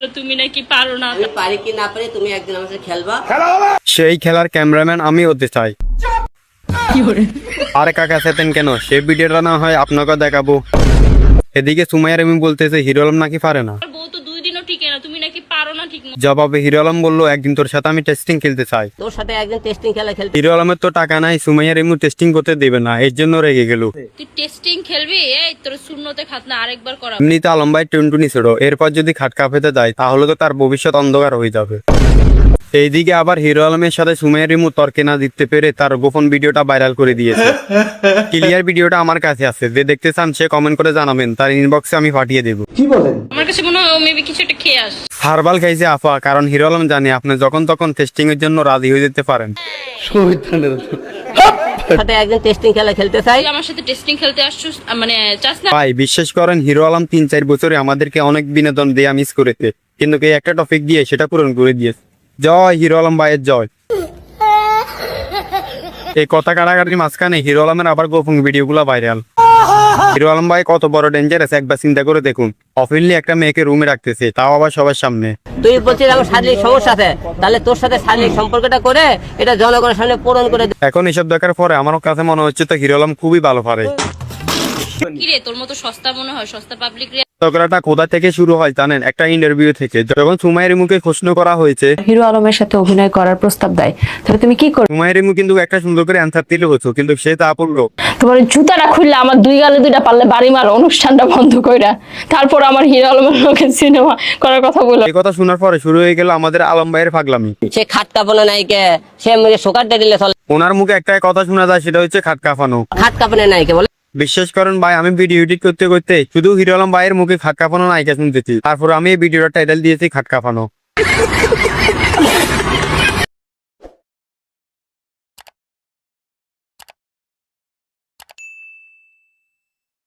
তুমি নাকি পারো না। আমি পারি কি না পারি তুমি একদিন আমার সাথে খেলবা। সেই খেলার ক্যামেরাম্যান আমি হতে চাই। আরে কাকা সেতেন কেন, সেই ভিডিওটা না হয় আপনাকে দেখাবো। এদিকে সুমাইয়ার আমি বলতেছে হিরো আলম নাকি পারে না। বউ তো 2 দিনও টিকে না, তুমি নাকি পারো না ঠিক মতো। জবাবে হিরো আলম বললো একদিন তোর সাথে আমি টেস্টিং খেলতে চাই। তোর সাথে একদিন টেস্টিং খেলা খেলতে। হিরো আলমের তো টাকা নাই, সুমাইয়ার এমনি টেস্টিং করতে দেবে না, এর জন্য রেগে গেল। তুই টেস্টিং খেলবি? এই তোর শূন্যতে খাত না, আরেকবার করা। এমনিতে আলম ভাই টুনটুনি ছোট, এরপর যদি খাটকা পেতে যায় তাহলে তো তার ভবিষ্যৎ অন্ধকার হয়ে যাবে। এইদিকে আবার হিরো আলমের সাথে সুমাইয়ার রিমু তর্কে না জিততে পেরে তার গোপন ভিডিওটা ভাইরাল করে দিয়েছে। ক্লিয়ার ভিডিওটা আমার কাছে আছে, যে দেখতে চান সে কমেন্ট করে জানাবেন, তার ইনবক্সে আমি পাঠিয়ে দেবো। আমার কাছে মনে হয় মেবি কিছু একটা খেয়ে আস। হারবাল খাইছে আফা, কারণ হিরো আলম জানে আপনি যখন তখন টেস্টিং এর জন্য রাজি হয়ে যেতে পারেন। সাথে একদিন টেস্টিং খেলা খেলতে চাই। তুই আমার সাথে টেস্টিং খেলতে আসছিস, মানে চাস না? ভাই বিশ্বাস করেন, হিরো আলম 3-4 বছরে আমাদেরকে অনেক বিনোদন দেয়া মিস করেছে, কিন্তু এই একটা টপিক দিয়ে সেটা পূরণ করে দিয়েছে। জয় হিরো আলম ভাইয়ের জয়। এই কথা কাটাকাটির মাঝখানে হিরো আলমের আবার গোপন ভিডিওগুলো ভাইরাল। হিরো আলম ভাই কত বড় ডেঞ্জারাস একবার চিন্তা করে দেখুন। অফিনলি একটা মেয়েকে রুমে রাখতেছে, তাও আবার সবার সামনে। তুই বলছিস আমার শারীরিক সমস্যা আছে, তাহলে তোর সাথে শারীরিক সম্পর্কটা করে এটা জনগণের সামনে পূরণ করে দে। এখন এসব দেখার পরে আমার কাছে মনে হচ্ছে তো হিরো আলম খুবই ভালো পারে। কি রে, তোর মতো সস্তা মনে হয়? সস্তা পাবলিক রে। ঝগড়াটা কোথা থেকে শুরু হয় জানেন? একটা ইন্টারভিউ থেকে, যখন সুমাইয়ের মুখে প্রশ্ন করা হয়েছে হিরো আলমের সাথে অভিনয় করার প্রস্তাব দেয়, তাহলে তুমি কি করবে? সুমাইয়ের মুখ কিন্তু একটা সুন্দর করে অ্যান্সার দিলে হতো, কিন্তু সে তা বললো তোমার জুতাটা খুললে আমার 2 গালে 2টা পারলে বাড়ি মার, অনুষ্ঠানটা বন্ধ কইরা তারপর আমার হিরো আলমের লোকে সিনেমা করার কথা বলো। এই কথা শোনার পরে শুরু হয়ে গেল আমাদের আলম ভাইয়ের পাগলামি। সে খাট কাঁপানো নাই কে, সে আমাকে শোকারটা দিলে চলে। ওনার মুখে একটাই কথা শোনা যায়, সেটা হচ্ছে খাট কাঁপানো। খাট কাঁপানো নাই কে বলে। বিশ্বাস করেন ভাই, আমি ভিডিও এডিট করতে করতে শুধু হিরো আলম ভাইয়ের মুখে খাট কাঁপানো নায়িকা শুনতেছি, তারপর আমি এই ভিডিওটা টাইটেল দিয়েছি খাট কাঁপানো।